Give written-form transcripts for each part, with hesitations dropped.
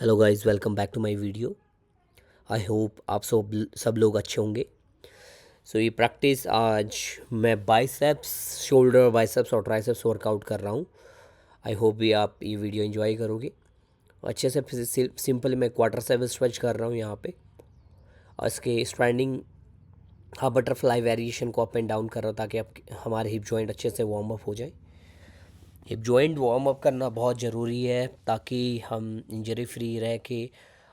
Hello guys, welcome back to my video. I hope आप सब लोग अच्छे होंगे। ये प्रैक्टिस आज मैं बाइसेप्स, शोल्डर, बाइसेप्स और ट्राइसेप्स वर्कआउट कर रहा हूँ। आई होप भी आप ये वीडियो एंजॉय करोगे। अच्छे से सिंपल मैं क्वार्टर सेवन स्ट्रेच कर रहा हूँ यहाँ पे, और इसके स्टैंडिंग हाफ बटरफ्लाई वेरिएशन को अप एंड डाउन कर रहा हूँ ताकि आप हमारे हिप जॉइंट अच्छे से वार्म अप हो जाए। हिप जॉइंट वार्म अप करना बहुत ज़रूरी है ताकि हम इंजरी फ्री रह के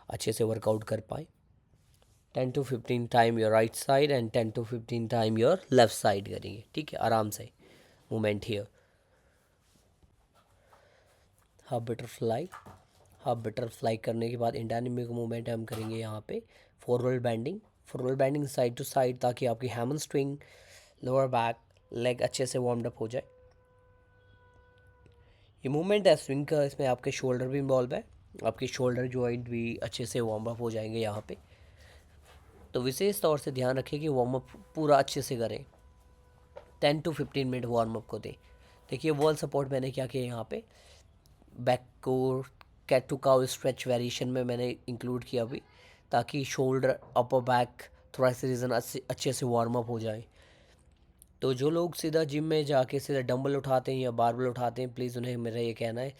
अच्छे से वर्कआउट कर पाए। 10 to 15 time your right side and 10 to 15 time your left side करेंगे। ठीक है, आराम से मूवमेंट हियर। हाफ बटरफ्लाई करने के बाद इंडायनेमिक मूवमेंट हम करेंगे यहाँ पे forward bending side to side, ताकि आपकी हैमस्ट्रिंग, लोअर बैक, लेग अच्छे से वार्म अप हो जाए। ये मूवमेंट है स्विंग का, इसमें आपके शोल्डर भी इन्वॉल्व है, आपके शोल्डर जॉइंट भी अच्छे से वार्म अप हो जाएंगे यहाँ पे। तो विशेष तौर से ध्यान रखें कि वार्म अप पूरा अच्छे से करें। 10 to 15 मिनट वार्म अप को दें। देखिए वॉल सपोर्ट मैंने क्या किया यहाँ पे, बैक को cat to cow stretch variation में मैंने इंक्लूड किया अभी, ताकि शोल्डर, अपर बैक, थोड़ा रीजन अच्छे से वार्म अप हो जाए। तो जो लोग सीधा जिम में जाके सीधा डंबल उठाते हैं या बारबल उठाते हैं, प्लीज़ उन्हें मेरा ये कहना है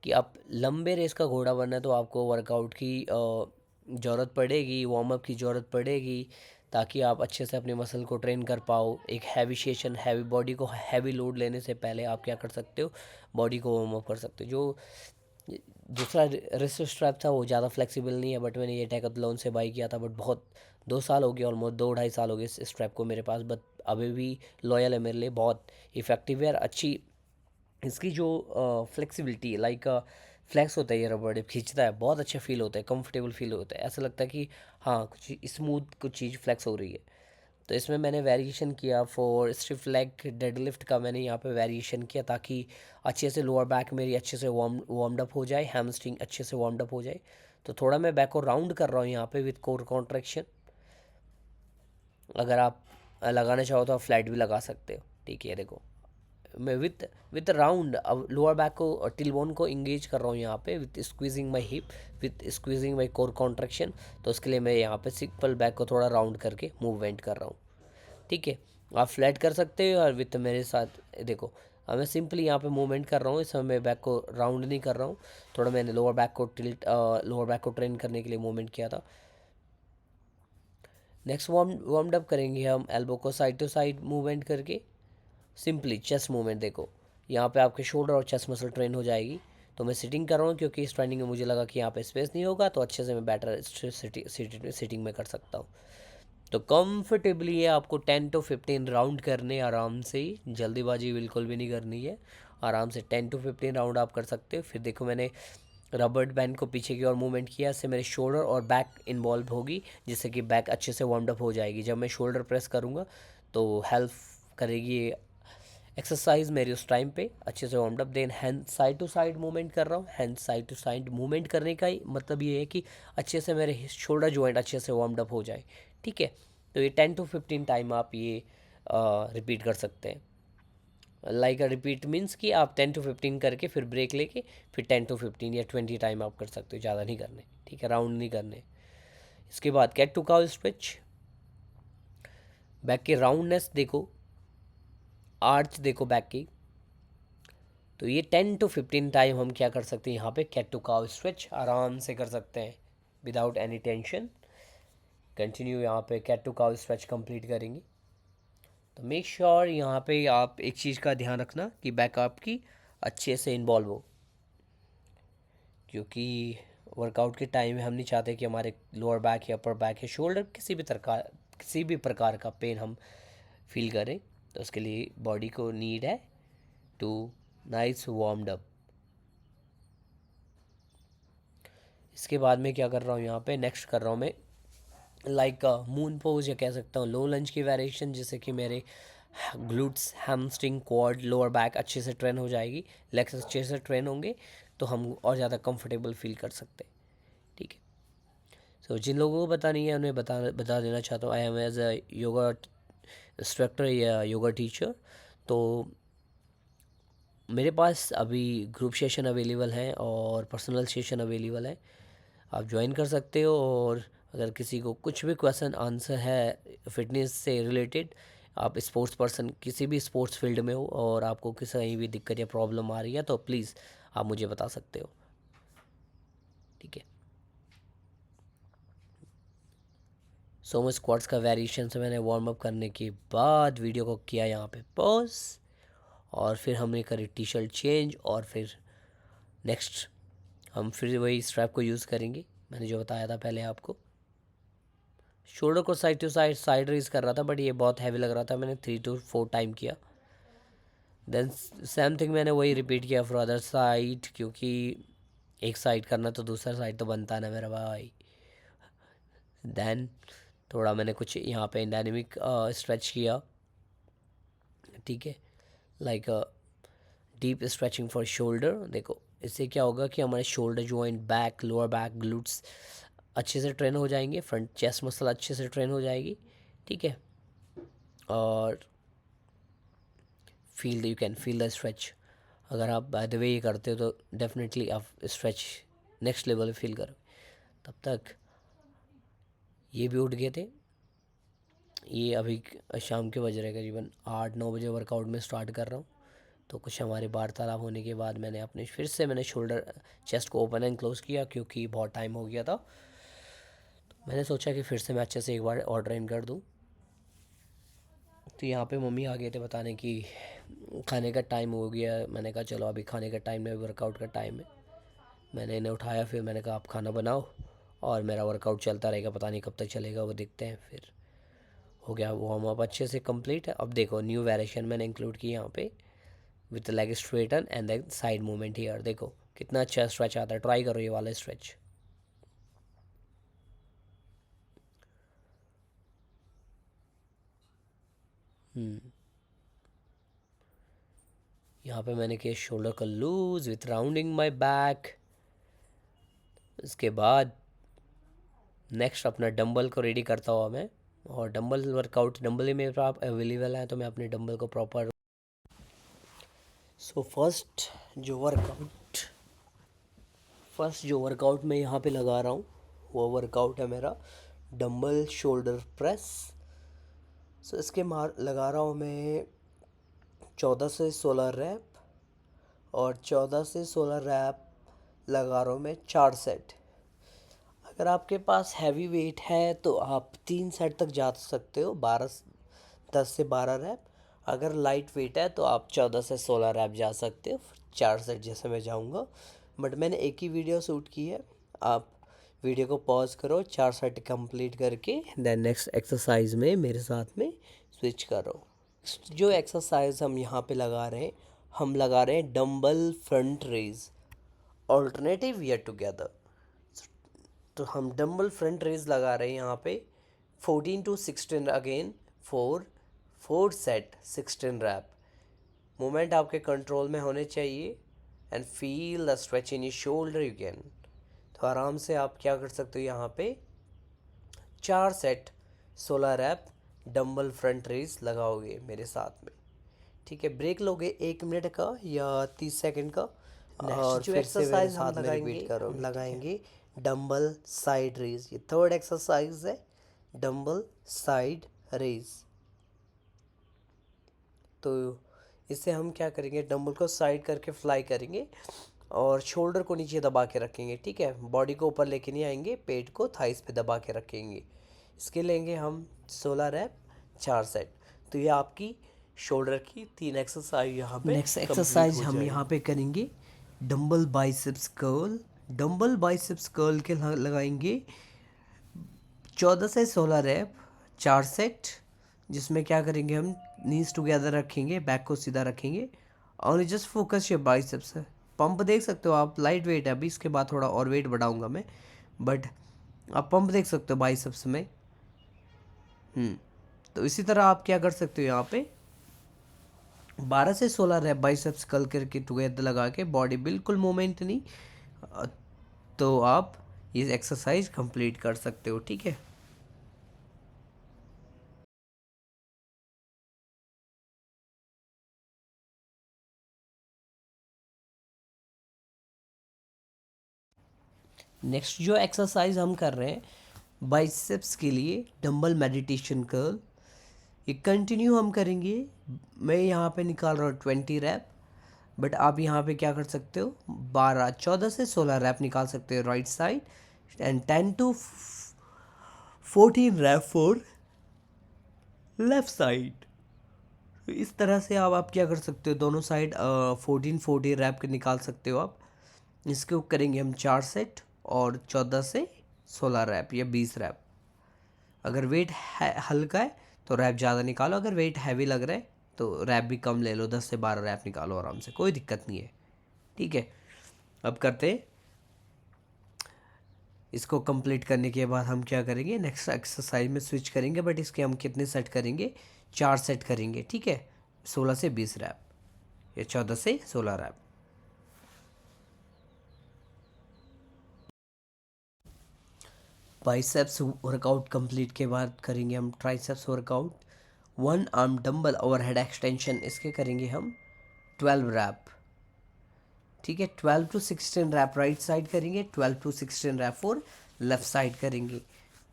कि आप लंबे रेस का घोड़ा बनना है तो आपको वर्कआउट की ज़रूरत पड़ेगी, वार्म अप की ज़रूरत पड़ेगी, ताकि आप अच्छे से अपने मसल को ट्रेन कर पाओ। एक हैवी सेशन, हैवी बॉडी को हैवी लोड लेने से पहले आप क्या कर सकते हो, बॉडी को वार्म अप कर सकते हो। जो दूसरा रिस्ट स्ट्रैप था वो ज़्यादा फ्लेक्सिबल नहीं है, बट मैंने ये टैकथलॉन से बाई किया था, बट बहुत 2 साल हो गए, ऑलमोस्ट 2-2.5 साल हो गए इस स्ट्रैप को मेरे पास, बट अभी भी लॉयल है मेरे लिए, बहुत इफ़ेक्टिव है और अच्छी। इसकी जो फ्लेक्सिबिलिटी है, लाइक फ्लेक्स होता है, ये रबड़ खींचता है, बहुत अच्छा फील होता है, कंफर्टेबल फील होता है, ऐसा लगता है कि हाँ कुछ स्मूथ कुछ चीज़ फ्लेक्स हो रही है। तो इसमें मैंने वेरिएशन किया फॉर स्टिफ लेग डेडलिफ्ट का, मैंने यहाँ पे वेरिएशन किया ताकि अच्छे से लोअर बैक मेरी अच्छे से वार्म्ड अप हो जाए, हैमस्ट्रिंग अच्छे से वार्म्ड अप हो जाए। तो थोड़ा मैं बैक को राउंड कर रहा हूँ यहाँ पे विद कोर कॉन्ट्रैक्शन। अगर आप लगाना चाहो तो आप फ्लैट भी लगा सकते हो। ठीक है, देखो मैं विथ राउंड अब लोअर बैक को, टिल बोन को इंगेज कर रहा हूँ यहाँ पे, with squeezing my hip, with squeezing my core contraction. तो उसके लिए मैं यहाँ पे सिंपल बैक को थोड़ा राउंड करके मूवमेंट कर रहा हूँ। ठीक है, आप फ्लैट कर सकते हो और विथ मेरे साथ देखो, अब मैं सिंपली यहाँ पे मूवमेंट कर रहा हूँ, इस समय मैं बैक को राउंड नहीं कर रहा हूँ, थोड़ा मैंने लोअर बैक को ट्रेन करने के लिए मूवमेंट किया था। नेक्स्ट वार्म्ड अप करेंगे हम एल्बो को साइड टू साइड मूवमेंट करके, सिंपली चेस्ट मूवमेंट। देखो यहाँ पे आपके शोल्डर और चेस्ट मसल ट्रेन हो जाएगी। तो मैं सिटिंग कर रहा हूँ क्योंकि इस ट्रेनिंग में मुझे लगा कि यहाँ पे स्पेस नहीं होगा, तो अच्छे से मैं बेटर सिटिंग में कर सकता हूँ। तो कंफर्टेबली है आपको 10 to 15 राउंड करने, आराम से ही, जल्दीबाजी बिल्कुल भी नहीं करनी है। आराम से 10 to 15 राउंड आप कर सकते हो। फिर देखो मैंने रबड़ बैंड को पीछे की ओर मूवमेंट किया, इससे मेरे शोल्डर और बैक इन्वॉल्व होगी, जिससे कि बैक अच्छे से वार्म्ड अप हो जाएगी। जब मैं शोल्डर प्रेस करूँगा तो हेल्प करेगी ये एक्सरसाइज मेरी उस टाइम पे अच्छे से warmed up. Then hand side to side movement कर रहा हूँ। Hand side to side movement करने का ही मतलब ये है कि अच्छे से मेरे शोल्डर जॉइंट अच्छे से वार्म्ड अप हो जाए। ठीक है, तो ये 10 to 15 टाइम आप ये रिपीट कर सकते हैं। लाइक रिपीट मीन्स कि आप 10 to 15 करके फिर ब्रेक लेके फिर 10 to 15 या 20 टाइम आप कर सकते हो, ज़्यादा नहीं करने। ठीक है, राउंड नहीं करने। इसके बाद cat to cow stretch, back की राउंडनेस देखो, आर्च देखो बैक की। तो ये 10 to 15 टाइम हम क्या कर सकते हैं यहाँ पे, कैट टू काउ स्ट्रेच आराम से कर सकते हैं विदाउट एनी टेंशन। कंटिन्यू यहाँ पे cat to cow stretch complete करेंगे। तो मेक श्योर यहाँ पे आप एक चीज़ का ध्यान रखना कि बैक आपकी अच्छे से इन्वॉल्व हो, क्योंकि वर्कआउट के टाइम में हम नहीं चाहते कि हमारे लोअर बैक या अपर बैक या शोल्डर किसी भी प्रकार का पेन हम फील करें। तो उसके लिए बॉडी को नीड है टू नाइस वार्म्ड अप। इसके बाद में क्या कर रहा हूँ यहाँ पे, नेक्स्ट कर रहा हूँ मैं लाइक मून पोज या कह सकता हूँ लो लंज की वेरिएशन, जिससे कि मेरे glutes, hamstring, quad, lower back अच्छे से ट्रेन हो जाएगी, लेग्स अच्छे से ट्रेन होंगे, तो हम और ज़्यादा कंफर्टेबल फील कर सकते हैं। ठीक है, सो जिन लोगों को पता नहीं है उन्हें बता देना चाहता हूँ, I am as a yoga instructor या योगा टीचर। तो मेरे पास अभी ग्रुप सेशन अवेलेबल हैं और पर्सनल सेशन अवेलेबल है। आप ज्वाइन कर सकते हो। और अगर किसी को कुछ भी क्वेश्चन आंसर है फिटनेस से रिलेटेड, आप स्पोर्ट्स पर्सन किसी भी स्पोर्ट्स फील्ड में हो और आपको किसी भी दिक्कत या प्रॉब्लम आ रही है तो प्लीज़ आप मुझे बता सकते हो, ठीक है। सोमो स्क्वाट्स का वेरिएशन से मैंने वार्म अप करने के बाद वीडियो को किया यहाँ पे पॉज, और फिर हमने करी टी शर्ट चेंज, और फिर नेक्स्ट हम फिर वही स्ट्रैप को यूज़ करेंगे, मैंने जो बताया था पहले आपको। शोल्डर को side to side side raise कर रहा था, बट ये बहुत हैवी लग रहा था, मैंने 3 to 4 टाइम किया। देन सेम थिंग मैंने वही रिपीट किया फॉर अदर साइड, क्योंकि एक साइड करना तो दूसरा साइड तो बनता ना मेरा भाई। देन थोड़ा मैंने कुछ यहाँ पे डायनेमिक स्ट्रेच किया, ठीक है, like deep stretching for shoulder. देखो इससे क्या होगा कि हमारे shoulder joint, back, lower back, glutes अच्छे से ट्रेन हो जाएंगे, फ्रंट चेस्ट मसल अच्छे से ट्रेन हो जाएगी, ठीक है। और you can feel the stretch. अगर आप बाय द वे ये करते हो तो डेफिनेटली आप स्ट्रेच नेक्स्ट लेवल फील करो। तब तक ये भी उठ गए थे। ये अभी शाम के बज रहे करीबन 8-9 बजे वर्कआउट में स्टार्ट कर रहा हूँ। तो कुछ हमारे वार्तालाप होने के बाद मैंने फिर से मैंने शोल्डर चेस्ट को ओपन एंड क्लोज़ किया, क्योंकि बहुत टाइम हो गया था। तो मैंने सोचा कि फिर से मैं अच्छे से एक बार और ट्रेन कर दूँ। तो यहाँ पे मम्मी आ गए थे बताने कि खाने का टाइम हो गया। मैंने कहा चलो अभी खाने का टाइम नहीं, वर्कआउट का टाइम है। मैंने इन्हें उठाया, फिर मैंने कहा आप खाना बनाओ और मेरा वर्कआउट चलता रहेगा, पता नहीं कब तक चलेगा वो देखते हैं। फिर हो गया वार्म अप अच्छे से कंप्लीट है। अब देखो न्यू वेरिएशन मैंने इंक्लूड की यहाँ पे, with leg straighten and then side movement here. देखो कितना अच्छा स्ट्रेच आता है, ट्राई करो ये वाला स्ट्रेच। यहाँ पे मैंने किया शोल्डर का loose with rounding my back. इसके बाद नेक्स्ट अपना डंबल को रेडी करता हुआ मैं, और डंबल वर्कआउट डंबल ही मेरे पास अवेलेबल है, तो मैं अपने डंबल को प्रॉपर फर्स्ट जो वर्कआउट मैं यहाँ पे लगा रहा हूँ वो वर्कआउट है मेरा डंबल शोल्डर प्रेस। सो इसके लगा रहा हूँ मैं 14 से 16 रैप, और 14 से 16 रैप लगा रहा हूँ मैं 4 सेट। अगर आपके पास हैवी वेट है तो आप 3 सेट तक जा सकते हो, 10 से 12 रैप। अगर लाइट वेट है तो आप 14 से 16 रैप जा सकते हो, 4 सेट जैसे मैं जाऊंगा। बट मैंने एक ही वीडियो शूट की है, आप वीडियो को पॉज करो, 4 सेट कंप्लीट करके देन नेक्स्ट एक्सरसाइज में मेरे साथ में स्विच करो। जो एक्सरसाइज हम यहाँ पे लगा रहे हैं, हम लगा रहे हैं डंबल फ्रंट रेज, ऑल्टरनेटिव या टुगेदर। तो हम डंबल फ्रंट रेज लगा रहे हैं यहाँ पे 14 to 16 again, 4 set 16 rep. Moment आपके कंट्रोल में होने चाहिए and feel the stretch in your shoulder you can. तो आराम से आप क्या कर सकते हो, यहाँ पे 4 set 16 rep dumbbell front raise लगाओगे मेरे साथ में, ठीक है। ब्रेक लोगे 1 मिनट का या 30 सेकंड का, और जो फिर से मेरे एक्सरसाइज हम साथ में रिपीट लगाएंगे करोगे, लगाएंगे डंबल साइड रेज। ये थर्ड एक्सरसाइज है, डंबल साइड रेज। तो इससे हम क्या करेंगे, डंबल को साइड करके फ्लाई करेंगे और शोल्डर को नीचे दबा के रखेंगे, ठीक है। बॉडी को ऊपर लेके नहीं आएंगे, पेट को थाइस पे दबा के रखेंगे। इसके लेंगे हम 16 रैप 4 सेट। तो ये आपकी शोल्डर की 3 एक्सरसाइज यहाँ पे नेक्स्ट एक्सरसाइज हम यहाँ पे करेंगे dumbbell biceps curl. Dumbbell biceps curl के लगाएंगे 14 से 16 रैप 4 सेट, जिसमें क्या करेंगे हम नीज टुगेदर रखेंगे, बैक को सीधा रखेंगे और जस्ट फोकस योर बाइसेप्स है। पंप देख सकते हो आप, लाइट वेट है अभी, इसके बाद थोड़ा और वेट बढ़ाऊंगा मैं, बट आप पंप देख सकते हो बाइसेप्स में। तो इसी तरह आप क्या कर सकते हो, यहाँ पे 12 से 16 रैप बाइसेप्स कर्ल करके टुगेदर लगा के, बॉडी बिल्कुल मूवमेंट नहीं, तो आप ये एक्सरसाइज कंप्लीट कर सकते हो, ठीक है। नेक्स्ट जो एक्सरसाइज हम कर रहे हैं बाइसेप्स के लिए डंबल मेडिटेशन कर्ल, ये कंटिन्यू हम करेंगे। मैं यहाँ पे निकाल रहा हूँ 20 रैप, बट आप यहाँ पे क्या कर सकते हो 14 से 16 रैप निकाल सकते हो right side, and 10 to 14 rep for left side. तो इस तरह से आप क्या कर सकते हो, दोनों साइड 14 रैप के निकाल सकते हो आप। इसको करेंगे हम 4 सेट और 14 से 16 रैप या 20 रैप। अगर वेट हल्का है तो रैप ज़्यादा निकालो, अगर वेट हैवी लग रहा है तो रैप भी कम ले लो, 10 से 12 रैप निकालो आराम से, कोई दिक्कत नहीं है। ठीक है, अब करते हैं। इसको कंप्लीट करने के बाद हम क्या करेंगे, नेक्स्ट एक्सरसाइज में स्विच करेंगे, बट इसके हम कितने सेट करेंगे, 4 सेट करेंगे। ठीक है, 16 से 20 रैप या 14 से 16 रैप। बाइसेप्स वर्कआउट कंप्लीट के बाद करेंगे हम triceps workout. 1 arm dumbbell overhead extension, इसके करेंगे हम 12 रैप। ठीक है, 12 टू 16 रैप राइट साइड करेंगे, 12 to 16 rep for left side करेंगे।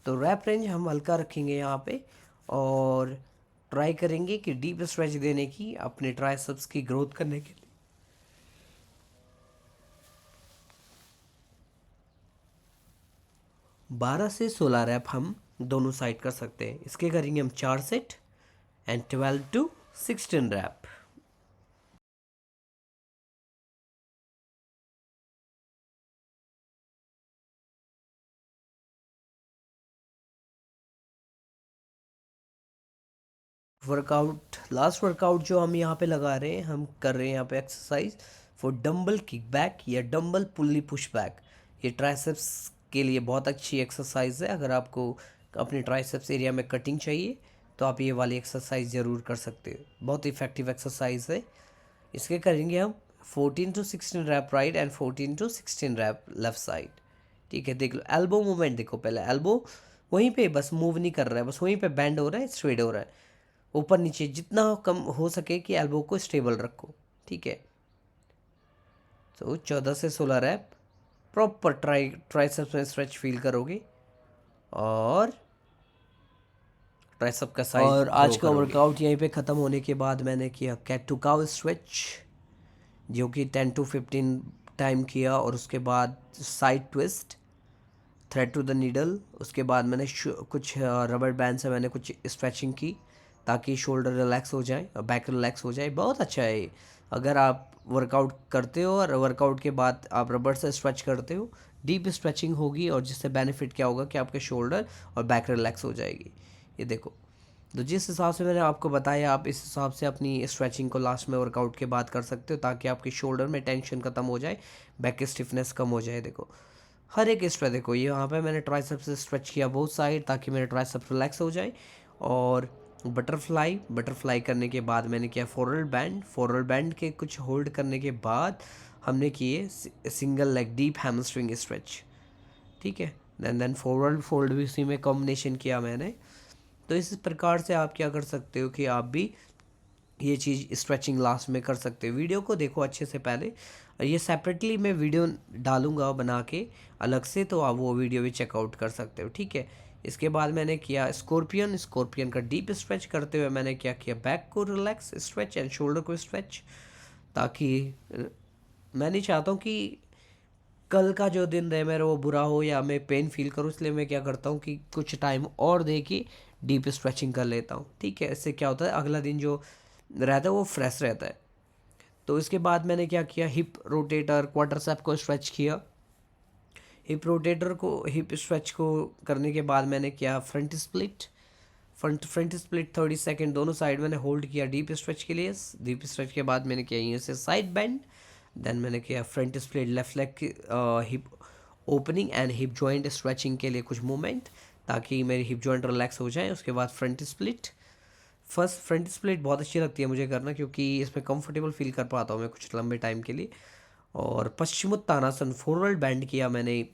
तो रैप रेंज हम हल्का रखेंगे यहाँ पे, और ट्राई करेंगे कि डीप स्ट्रेच देने की, अपने ट्राइसेप्स की ग्रोथ करने के लिए। 12 से 16 रैप हम दोनों साइड कर सकते हैं। इसके करेंगे हम 4 set and 12 to 16 rep. Workout, last workout जो हम यहाँ पे लगा रहे हैं, हम कर रहे हैं यहाँ पे exercise for dumbbell kick back या डंबल पुल्ली पुश बैक। ये ट्राइसेप्स के लिए बहुत अच्छी एक्सरसाइज है। अगर आपको अपने ट्राइसेप्स एरिया में कटिंग चाहिए तो आप ये वाली एक्सरसाइज ज़रूर कर सकते हो, बहुत इफेक्टिव एक्सरसाइज है। इसके करेंगे हम 14 to 16 rep right and 14 to 16 rep left side. ठीक है, देख लो एल्बो मूवमेंट, देखो पहले एल्बो वहीं पे बस मूव नहीं कर रहा है, बस वहीं पे बेंड हो रहा है, स्ट्रेट हो रहा है, ऊपर नीचे जितना कम हो सके कि एल्बो को स्टेबल रखो। ठीक है, तो 14 से 16 रैप प्रॉपर ट्राइसेप्स में स्ट्रेच फील करोगे और ट्राइसेप का साइज और आज का वर्कआउट यहीं पे ख़त्म होने के बाद मैंने किया कैट टू काउ स्ट्रेच, जो कि 10 टू 15 टाइम किया, और उसके बाद side twist, thread to the needle. उसके बाद मैंने कुछ रबर बैंड से मैंने कुछ स्ट्रेचिंग की ताकि शोल्डर रिलैक्स हो जाए और बैक रिलैक्स हो जाए। बहुत अच्छा है ये। अगर आप वर्कआउट करते हो और वर्कआउट के बाद आप रबर से स्ट्रेच करते हो, डीप स्ट्रेचिंग होगी, और जिससे बेनिफिट क्या होगा कि आपके शोल्डर और बैक रिलैक्स हो जाएगी। ये देखो, तो जिस हिसाब से मैंने आपको बताया, आप इस हिसाब से अपनी स्ट्रेचिंग को लास्ट में वर्कआउट के बाद कर सकते हो, ताकि आपके शोल्डर में टेंशन ख़त्म हो जाए, बैक की स्टिफनेस कम हो जाए। देखो हर एक स्ट्रेच, देखो ये यहाँ पे मैंने ट्राइसेप्स से स्ट्रेच किया बोथ साइड ताकि मेरे ट्राइसेप्स रिलैक्स हो जाए। और बटरफ्लाई करने के बाद मैंने किया फॉरवर्ड बैंड के कुछ होल्ड करने के बाद हमने किए single leg deep hamstring stretch. ठीक है, देन फॉरवर्ड फोल्ड भी उसी में कॉम्बिनेशन किया मैंने। तो इस प्रकार से आप क्या कर सकते हो कि आप भी ये चीज़ स्ट्रेचिंग लास्ट में कर सकते हो। वीडियो को देखो अच्छे से पहले, और ये सेपरेटली मैं वीडियो डालूंगा बना के अलग से, तो आप वो वीडियो भी चेकआउट कर सकते हो। ठीक है, इसके बाद मैंने किया स्कॉर्पियन का डीप स्ट्रेच करते हुए मैंने क्या किया, बैक को रिलैक्स स्ट्रेच एंड शोल्डर को स्ट्रेच, ताकि मैं नहीं चाहता हूँ कि कल का जो दिन रहे मेरा वो बुरा हो या मैं पेन फील करूँ, इसलिए मैं क्या करता हूँ कि कुछ टाइम और दे के डीप स्ट्रेचिंग कर लेता हूँ। ठीक है, इससे क्या होता है अगला दिन जो रहता है वो फ्रेश रहता है। तो इसके बाद मैंने क्या किया, हिप रोटेटर क्वाड्रिसेप को स्ट्रेच किया। हिप स्ट्रेच को करने के बाद मैंने किया फ्रंट स्प्लिट 30 सेकेंड दोनों साइड मैंने होल्ड किया डीप स्ट्रेच के लिए। डीप स्ट्रेच के बाद मैंने किया यहाँ से साइड बेंड, देन मैंने किया फ्रंट स्प्लिट लेफ्ट लेग की hip opening and hip joint stretching के लिए कुछ मूवमेंट, ताकि मेरी हिप जॉइंट रिलैक्स हो जाए। उसके बाद फ्रंट स्प्लिट बहुत अच्छी लगती है मुझे करना, क्योंकि इसमें कंफर्टेबल फील कर पाता हूँ मैं कुछ लंबे टाइम के लिए। और पश्चिमोत्तानासन फॉरवर्ड बैंड किया मैंने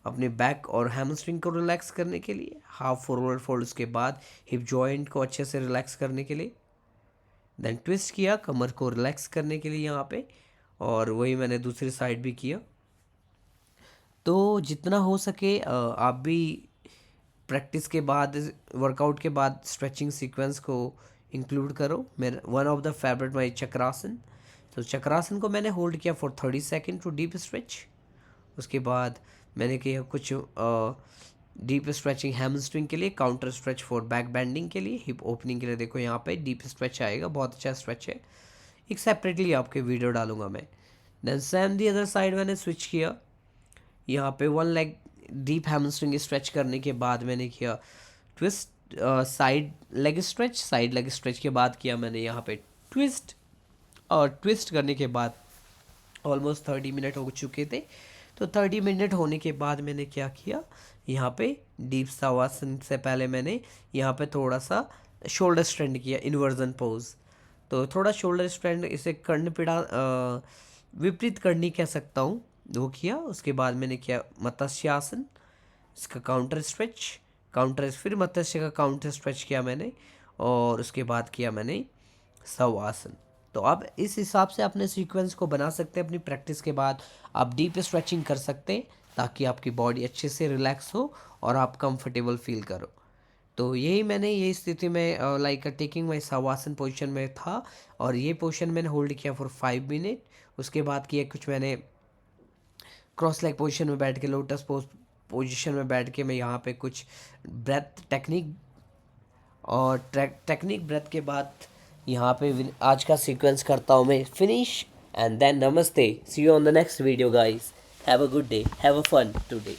अपने बैक और हैमस्ट्रिंग को रिलैक्स करने के लिए, हाफ फॉरवर्ड फोल्ड के बाद हिप जॉइंट को अच्छे से रिलैक्स करने के लिए। देन ट्विस्ट किया कमर को रिलैक्स करने के लिए यहाँ पे, और वही मैंने दूसरी साइड भी किया। तो जितना हो सके आप भी प्रैक्टिस के बाद, वर्कआउट के बाद स्ट्रेचिंग सीक्वेंस को इंक्लूड करो। मेरा one of the favourite my chakrasana. तो चक्रासन को मैंने होल्ड किया for 30 second to deep stretch. उसके बाद मैंने किया कुछ डीप स्ट्रेचिंग हैमस्ट्रिंग के लिए, counter stretch for back bending के लिए, हिप ओपनिंग के लिए। देखो यहाँ पे डीप स्ट्रेच आएगा, बहुत अच्छा स्ट्रेच है। एक सेपरेटली आपके वीडियो डालूंगा मैं। Then same the other side मैंने स्विच किया। यहाँ पे one leg deep hamstring stretch करने के बाद मैंने किया twist side leg stretch. Side leg stretch के बाद किया मैंने यहाँ पे ट्विस्ट, और ट्विस्ट करने के बाद ऑलमोस्ट 30 मिनट हो चुके थे। तो 30 मिनट होने के बाद मैंने क्या किया, यहाँ पे डीप शवासन से पहले मैंने यहाँ पे थोड़ा सा शोल्डर स्ट्रेंड किया, इन्वर्जन पोज। तो थोड़ा शोल्डर स्ट्रेंड, इसे कर्ण पीड़ा विपरीत करनी कह सकता हूँ, वो किया। उसके बाद मैंने किया मत्स्य आसन, इसका काउंटर स्ट्रेच, फिर मत्स्य का काउंटर स्ट्रेच किया मैंने, और उसके बाद किया मैंने शव आसन। तो आप इस हिसाब से अपने सीक्वेंस को बना सकते हैं। अपनी प्रैक्टिस के बाद आप डीप स्ट्रेचिंग कर सकते हैं ताकि आपकी बॉडी अच्छे से रिलैक्स हो और आप कंफर्टेबल फील करो। तो यही मैंने ये स्थिति में like taking my shavasana position में था, और ये पोजीशन मैंने होल्ड किया फॉर 5 मिनट। उसके बाद किया कुछ मैंने क्रॉस लेग पोजीशन में बैठ के, लोटस पोजीशन में बैठ के मैं यहाँ पे कुछ ब्रेथ टेक्निक, और टेक्निक ब्रेथ के बाद यहाँ पे आज का सीक्वेंस करता हूँ मैं finish. And then namaste, see you on the next video guys, have a good day, have a fun today.